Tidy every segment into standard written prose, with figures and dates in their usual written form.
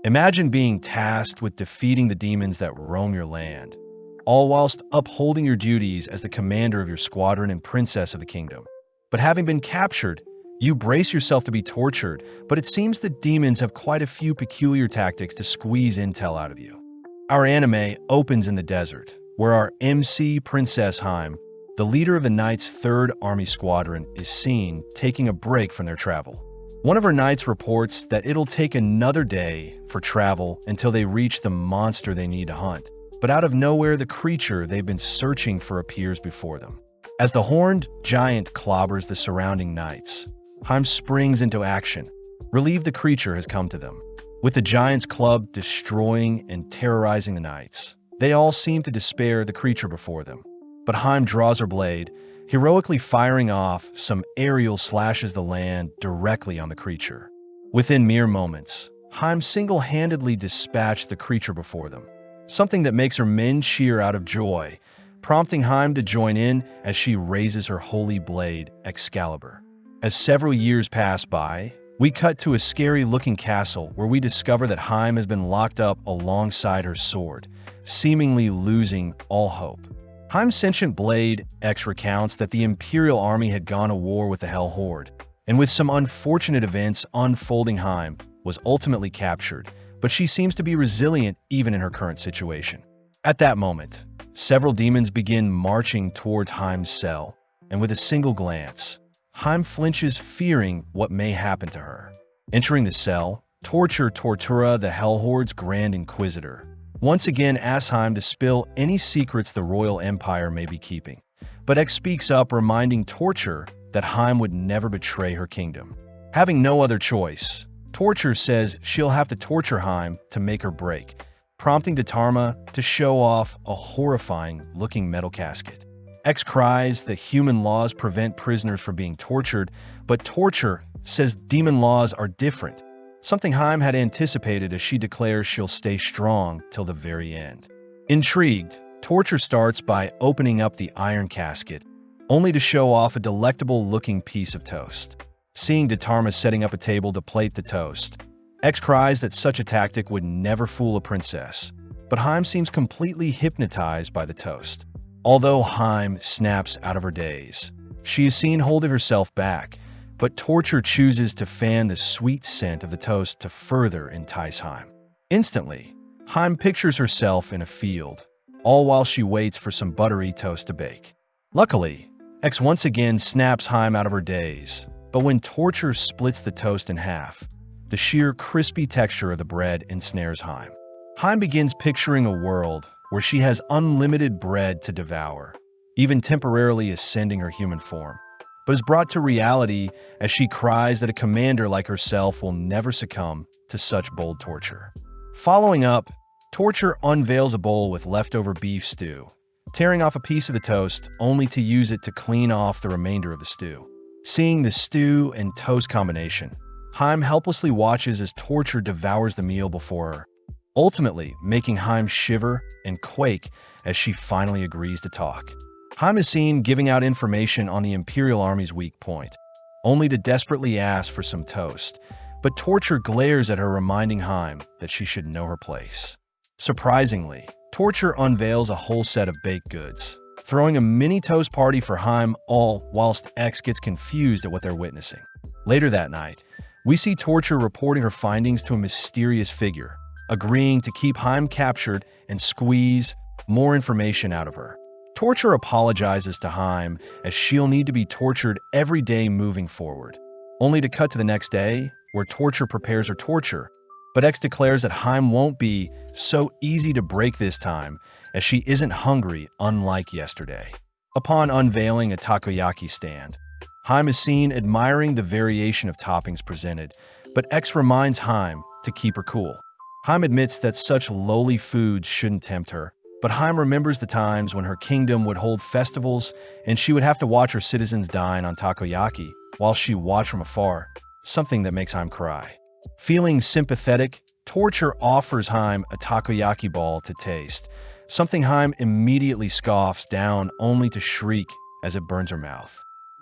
Imagine being tasked with defeating the demons that roam your land, all whilst upholding your duties as the commander of your squadron and princess of the kingdom. But having been captured, you brace yourself to be tortured, but it seems the demons have quite a few peculiar tactics to squeeze intel out of you. Our anime opens in the desert, where our MC Princess Hime, the leader of the Knight's 3rd Army Squadron, is seen taking a break from their travel. One of her knights reports that it'll take another day for travel until they reach the monster they need to hunt, but out of nowhere the creature they've been searching for appears before them. As the horned giant clobbers the surrounding knights, Hime springs into action. Relieved the creature has come to them, with the giant's club destroying and terrorizing the knights. They all seem to despair the creature before them, but Hime draws her blade, heroically firing off some aerial slashes the land directly on the creature. Within mere moments, Hime single-handedly dispatched the creature before them, something that makes her men cheer out of joy, prompting Hime to join in as she raises her holy blade, Excalibur. As several years pass by, we cut to a scary-looking castle where we discover that Hime has been locked up alongside her sword, seemingly losing all hope. Hime's sentient blade, X, recounts that the Imperial Army had gone to war with the Hell Horde, and with some unfortunate events unfolding, Hime was ultimately captured, but she seems to be resilient even in her current situation. At that moment, several demons begin marching towards Hime's cell, and with a single glance, Hime flinches, fearing what may happen to her. Entering the cell, Tortura, the Hell Horde's Grand Inquisitor, once again asks Hime to spill any secrets the Royal Empire may be keeping. But X speaks up, reminding Torture that Hime would never betray her kingdom. Having no other choice, Torture says she'll have to torture Hime to make her break, prompting Dharma to show off a horrifying-looking metal casket. X cries that human laws prevent prisoners from being tortured, but Torture says demon laws are different, something Hime had anticipated as she declares she'll stay strong till the very end. Intrigued, Torture starts by opening up the iron casket, only to show off a delectable-looking piece of toast. Seeing Dharma setting up a table to plate the toast, X cries that such a tactic would never fool a princess, but Hime seems completely hypnotized by the toast. Although Hime snaps out of her daze, she is seen holding herself back, but Torture chooses to fan the sweet scent of the toast to further entice Hime. Instantly, Hime pictures herself in a field, all while she waits for some buttery toast to bake. Luckily, X once again snaps Hime out of her daze, but when Torture splits the toast in half, the sheer crispy texture of the bread ensnares Hime. Hime begins picturing a world where she has unlimited bread to devour, even temporarily ascending her human form, but is brought to reality as she cries that a commander like herself will never succumb to such bold torture. Following up, Torture unveils a bowl with leftover beef stew, tearing off a piece of the toast only to use it to clean off the remainder of the stew. Seeing the stew and toast combination, Hime helplessly watches as Torture devours the meal before her, ultimately making Hime shiver and quake as she finally agrees to talk. Hime is seen giving out information on the Imperial Army's weak point, only to desperately ask for some toast, but Torture glares at her, reminding Hime that she should know her place. Surprisingly, Torture unveils a whole set of baked goods, throwing a mini toast party for Hime, all whilst X gets confused at what they're witnessing. Later that night, we see Torture reporting her findings to a mysterious figure, agreeing to keep Hime captured and squeeze more information out of her. Torture apologizes to Hime as she'll need to be tortured every day moving forward, only to cut to the next day where Torture prepares her torture, but X declares that Hime won't be so easy to break this time as she isn't hungry unlike yesterday. Upon unveiling a takoyaki stand, Hime is seen admiring the variation of toppings presented, but X reminds Hime to keep her cool. Hime admits that such lowly foods shouldn't tempt her, but Hime remembers the times when her kingdom would hold festivals and she would have to watch her citizens dine on takoyaki while she watched from afar, something that makes Hime cry. Feeling sympathetic, Torture offers Hime a takoyaki ball to taste, something Hime immediately scoffs down only to shriek as it burns her mouth.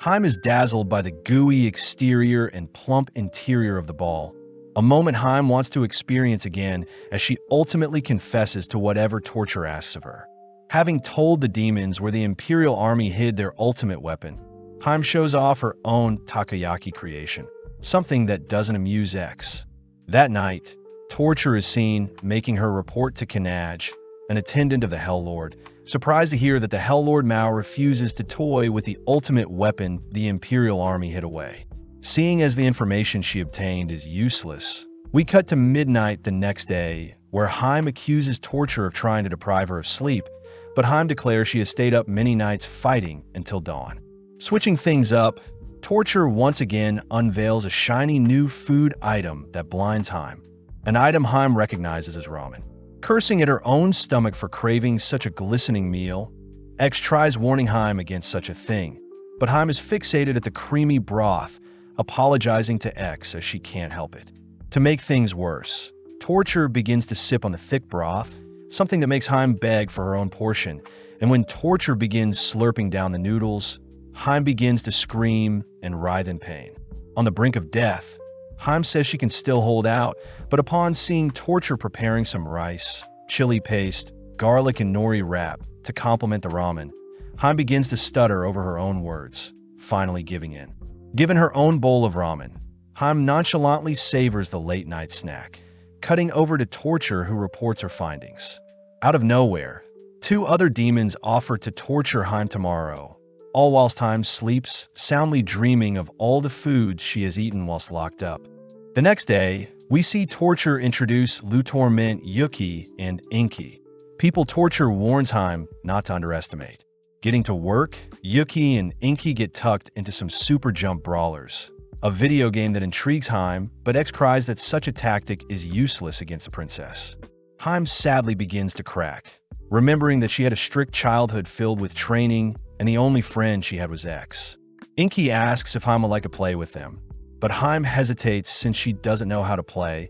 Hime is dazzled by the gooey exterior and plump interior of the ball, a moment Heim wants to experience again as she ultimately confesses to whatever torture asks of her. Having told the demons where the Imperial Army hid their ultimate weapon, Heim shows off her own takoyaki creation, something that doesn't amuse X. That night, Torture is seen making her report to Kanaj, an attendant of the Hell Lord, surprised to hear that the Hell Lord Mao refuses to toy with the ultimate weapon the Imperial Army hid away. Seeing as the information she obtained is useless, we cut to midnight the next day, where Heim accuses Torture of trying to deprive her of sleep, but Heim declares she has stayed up many nights fighting until dawn. Switching things up, Torture once again unveils a shiny new food item that blinds Heim, an item Heim recognizes as ramen. Cursing at her own stomach for craving such a glistening meal, X tries warning Heim against such a thing, but Heim is fixated at the creamy broth, apologizing to X as she can't help it. To make things worse, Torture begins to sip on the thick broth, something that makes Heim beg for her own portion, and when Torture begins slurping down the noodles, Heim begins to scream and writhe in pain. On the brink of death, Heim says she can still hold out, but upon seeing Torture preparing some rice, chili paste, garlic, and nori wrap to complement the ramen, Heim begins to stutter over her own words, finally giving in. Given her own bowl of ramen, Heim nonchalantly savors the late-night snack, cutting over to Torture, who reports her findings. Out of nowhere, two other demons offer to torture Heim tomorrow, all whilst Heim sleeps, soundly dreaming of all the foods she has eaten whilst locked up. The next day, we see Torture introduce Lutorment Yuki and Inky. People Torture warns Heim not to underestimate. Getting to work, Yuki and Inky get tucked into some super jump brawlers, a video game that intrigues Heim, but X cries that such a tactic is useless against the princess. Heim sadly begins to crack, remembering that she had a strict childhood filled with training and the only friend she had was X. Inky asks if Heim would like to play with them, but Heim hesitates since she doesn't know how to play.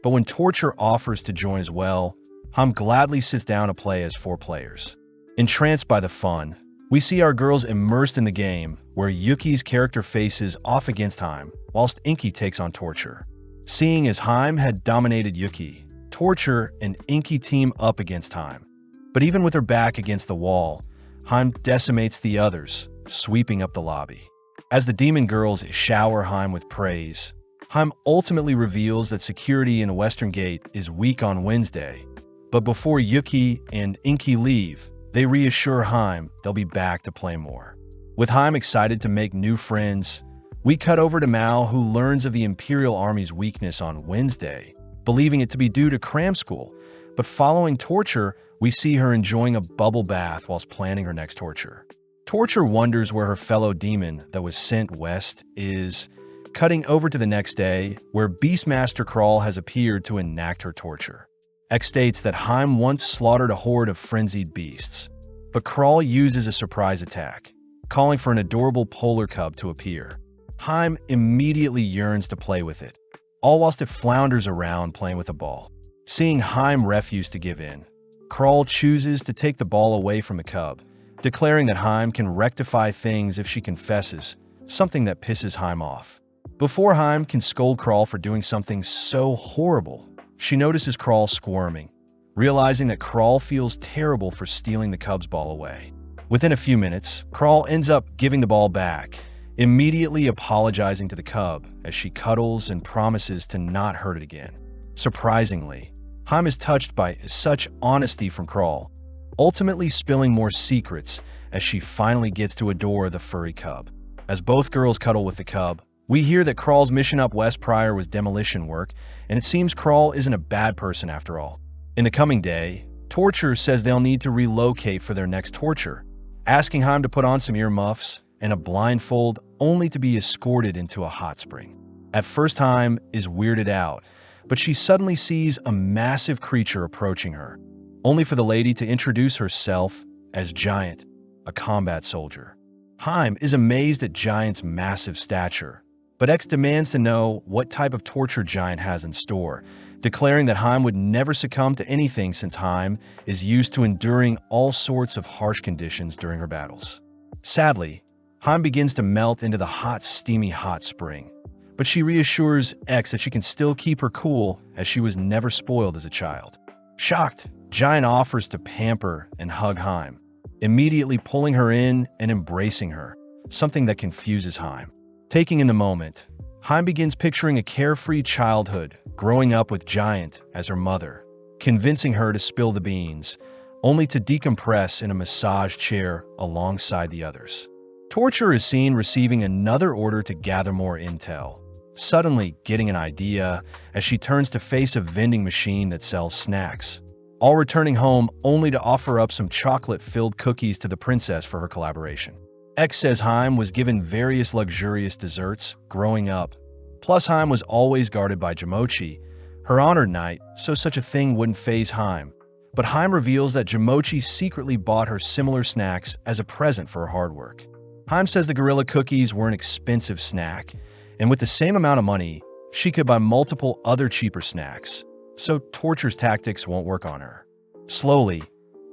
But when Torture offers to join as well, Heim gladly sits down to play as 4 players. Entranced by the fun, we see our girls immersed in the game, where Yuki's character faces off against Heim, whilst Inky takes on Torture. Seeing as Heim had dominated Yuki, Torture and Inky team up against Heim. But even with her back against the wall, Heim decimates the others, sweeping up the lobby. As the demon girls shower Heim with praise, Heim ultimately reveals that security in the Western Gate is weak on Wednesday, but before Yuki and Inky leave, they reassure Heim they'll be back to play more. With Heim excited to make new friends, we cut over to Mao, who learns of the Imperial Army's weakness on Wednesday, believing it to be due to cram school, but following Torture, we see her enjoying a bubble bath whilst planning her next torture. Torture wonders where her fellow demon that was sent west is, cutting over to the next day, where Beastmaster Kral has appeared to enact her torture. X states that Heim once slaughtered a horde of frenzied beasts, but Kral uses a surprise attack, calling for an adorable polar cub to appear. Heim immediately yearns to play with it, all whilst it flounders around playing with a ball. Seeing Heim refuse to give in, Kral chooses to take the ball away from the cub, declaring that Heim can rectify things if she confesses, something that pisses Heim off. Before Heim can scold Kral for doing something so horrible, she notices Kral squirming, realizing that Kral feels terrible for stealing the cub's ball away. Within a few minutes, Kral ends up giving the ball back, immediately apologizing to the cub as she cuddles and promises to not hurt it again. Surprisingly, Heim is touched by such honesty from Kral, ultimately spilling more secrets as she finally gets to adore the furry cub. As both girls cuddle with the cub, we hear that Kral's mission up west prior was demolition work, and it seems Kral isn't a bad person after all. In the coming day, Torture says they'll need to relocate for their next torture, asking Heim to put on some earmuffs and a blindfold only to be escorted into a hot spring. At first, Heim is weirded out, but she suddenly sees a massive creature approaching her, only for the lady to introduce herself as Giant, a combat soldier. Heim is amazed at Giant's massive stature, but X demands to know what type of torture Giant has in store, declaring that Heim would never succumb to anything since Heim is used to enduring all sorts of harsh conditions during her battles. Sadly, Heim begins to melt into the hot, steamy hot spring, but she reassures X that she can still keep her cool as she was never spoiled as a child. Shocked, Jikan offers to pamper and hug Hime, immediately pulling her in and embracing her, something that confuses Hime. Taking in the moment, Hime begins picturing a carefree childhood, growing up with Giant as her mother, convincing her to spill the beans, only to decompress in a massage chair alongside the others. Torture is seen receiving another order to gather more intel, suddenly getting an idea as she turns to face a vending machine that sells snacks, all returning home only to offer up some chocolate-filled cookies to the princess for her collaboration. X says Hime was given various luxurious desserts growing up, plus Hime was always guarded by Jamochi, her honored knight, so such a thing wouldn't faze Hime. But Hime reveals that Jamochi secretly bought her similar snacks as a present for her hard work. Hime says the gorilla cookies were an expensive snack, and with the same amount of money, she could buy multiple other cheaper snacks, so Torture's tactics won't work on her. Slowly,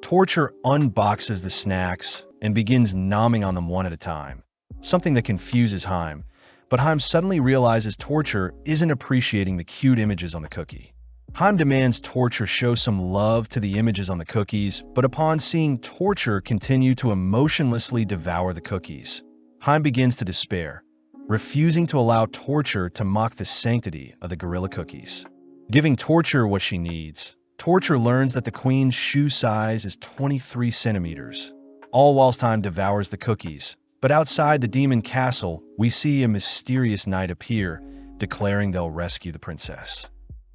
Torture unboxes the snacks and begins nomming on them one at a time, something that confuses Hime, but Hime suddenly realizes Torture isn't appreciating the cute images on the cookie. Hime demands Torture show some love to the images on the cookies, but upon seeing Torture continue to emotionlessly devour the cookies, Hime begins to despair, refusing to allow Torture to mock the sanctity of the gorilla cookies. Giving Torture what she needs, Torture learns that the queen's shoe size is 23 centimeters, all whilst Hime devours the cookies. But outside the demon castle, we see a mysterious knight appear, declaring they'll rescue the princess.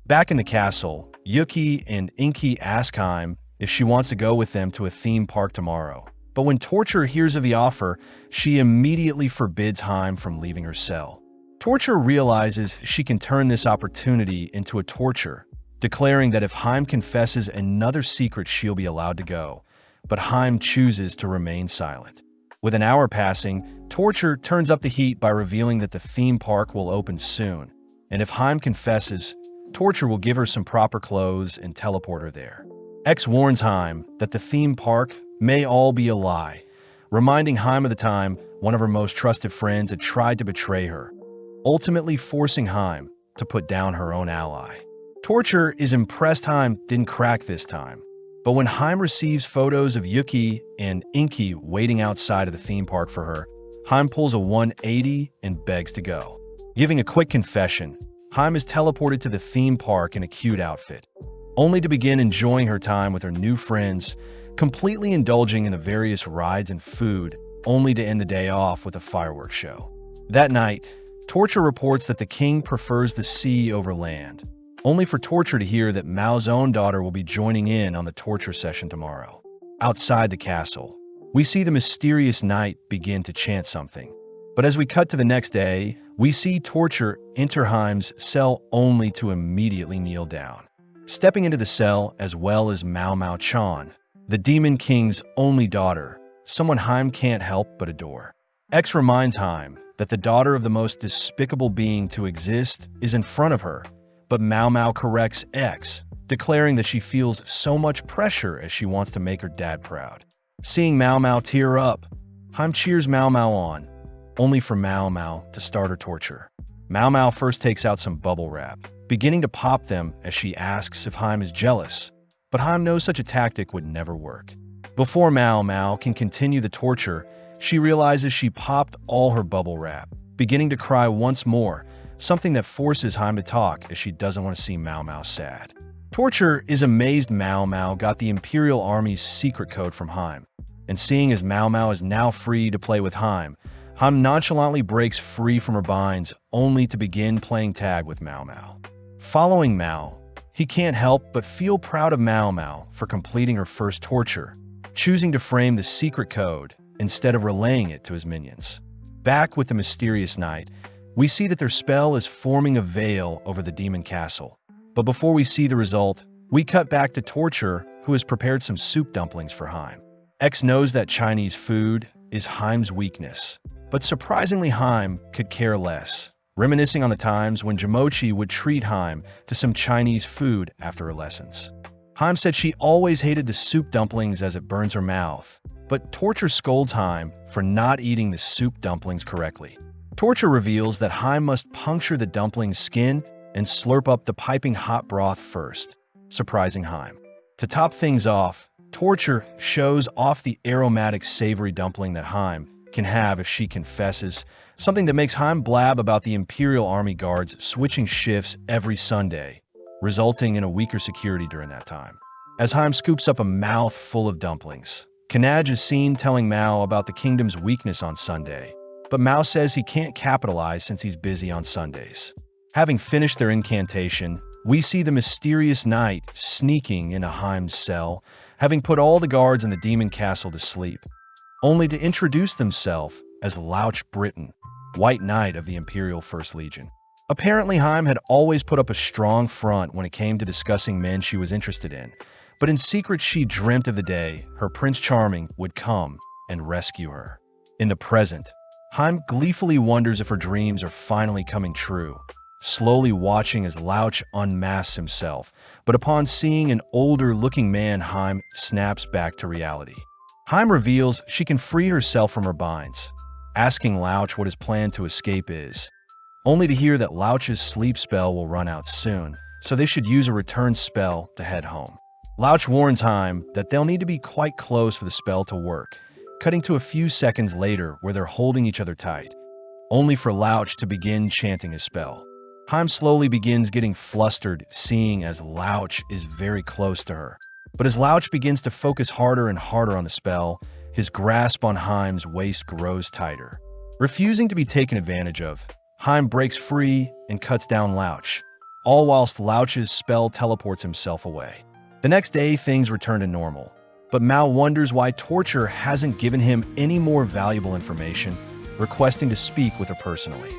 Back in the castle, Yuki and Inky ask Hime if she wants to go with them to a theme park tomorrow. But when Torture hears of the offer, she immediately forbids Hime from leaving her cell. Torture realizes she can turn this opportunity into a torture, declaring that if Hime confesses another secret, she'll be allowed to go. But Hime chooses to remain silent. With an hour passing, Torture turns up the heat by revealing that the theme park will open soon, and if Hime confesses, Torture will give her some proper clothes and teleport her there. X warns Hime that the theme park may all be a lie, reminding Hime of the time one of her most trusted friends had tried to betray her, ultimately forcing Hime to put down her own ally. Torture is impressed Hime didn't crack this time, but when Hime receives photos of Yuki and Inky waiting outside of the theme park for her, Hime pulls a 180 and begs to go. Giving a quick confession, Hime is teleported to the theme park in a cute outfit, only to begin enjoying her time with her new friends, completely indulging in the various rides and food, only to end the day off with a fireworks show. That night, Torture reports that the king prefers the sea over land, only for Torture to hear that Mao's own daughter will be joining in on the torture session tomorrow. Outside the castle, we see the mysterious knight begin to chant something. But as we cut to the next day, we see Torture enter Hime's cell only to immediately kneel down, stepping into the cell as well as Mao Chan, the Demon King's only daughter, someone Hime can't help but adore. X reminds Hime that the daughter of the most despicable being to exist is in front of her, but Mao corrects X, declaring that she feels so much pressure as she wants to make her dad proud. Seeing Mao tear up, Hime cheers Mao on, only for Mao to start her torture. Mao first takes out some bubble wrap, beginning to pop them as she asks if Hime is jealous, but Hime knows such a tactic would never work. Before Mao can continue the torture, she realizes she popped all her bubble wrap, beginning to cry once more, something that forces Hime to talk as she doesn't want to see Mao sad. Torture is amazed Mao got the Imperial Army's secret code from Hime, and seeing as Mao is now free to play with Hime nonchalantly breaks free from her binds only to begin playing tag with Mao. Following Mao, he can't help but feel proud of Mao for completing her first torture, choosing to frame the secret code instead of relaying it to his minions. Back with the mysterious knight, we see that their spell is forming a veil over the demon castle. But before we see the result, we cut back to Torture, who has prepared some soup dumplings for Hime. X knows that Chinese food is Hime's weakness, but surprisingly Hime could care less, reminiscing on the times when Jamochi would treat Hime to some Chinese food after her lessons. Hime said she always hated the soup dumplings as it burns her mouth, but Torture scolds Hime for not eating the soup dumplings correctly. Torture reveals that Hime must puncture the dumpling's skin and slurp up the piping hot broth first, surprising Hime. To top things off, Torture shows off the aromatic savory dumpling that Hime can have if she confesses, something that makes Hime blab about the Imperial Army guards switching shifts every Sunday, resulting in a weaker security during that time. As Hime scoops up a mouth full of dumplings, Kanaj is seen telling Mao about the kingdom's weakness on Sunday, but Mao says he can't capitalize since he's busy on Sundays. Having finished their incantation, we see the mysterious knight sneaking into Hime's cell, having put all the guards in the demon castle to sleep, only to introduce themselves as Louch Britain, White Knight of the Imperial First Legion. Apparently, Hime had always put up a strong front when it came to discussing men she was interested in, but in secret she dreamt of the day her Prince Charming would come and rescue her. In the present, Hime gleefully wonders if her dreams are finally coming true, slowly watching as Louch unmasks himself, but upon seeing an older-looking man, Hime snaps back to reality. Hime reveals she can free herself from her binds, asking Louch what his plan to escape is, only to hear that Louch's sleep spell will run out soon, so they should use a return spell to head home. Louch warns Hime that they'll need to be quite close for the spell to work, cutting to a few seconds later where they're holding each other tight, only for Louch to begin chanting his spell. Hime slowly begins getting flustered, seeing as Louch is very close to her. But as Louch begins to focus harder and harder on the spell, his grasp on Hime's waist grows tighter. Refusing to be taken advantage of, Hime breaks free and cuts down Louch, all whilst Louch's spell teleports himself away. The next day, things return to normal, but Mao wonders why Torture hasn't given him any more valuable information, requesting to speak with her personally.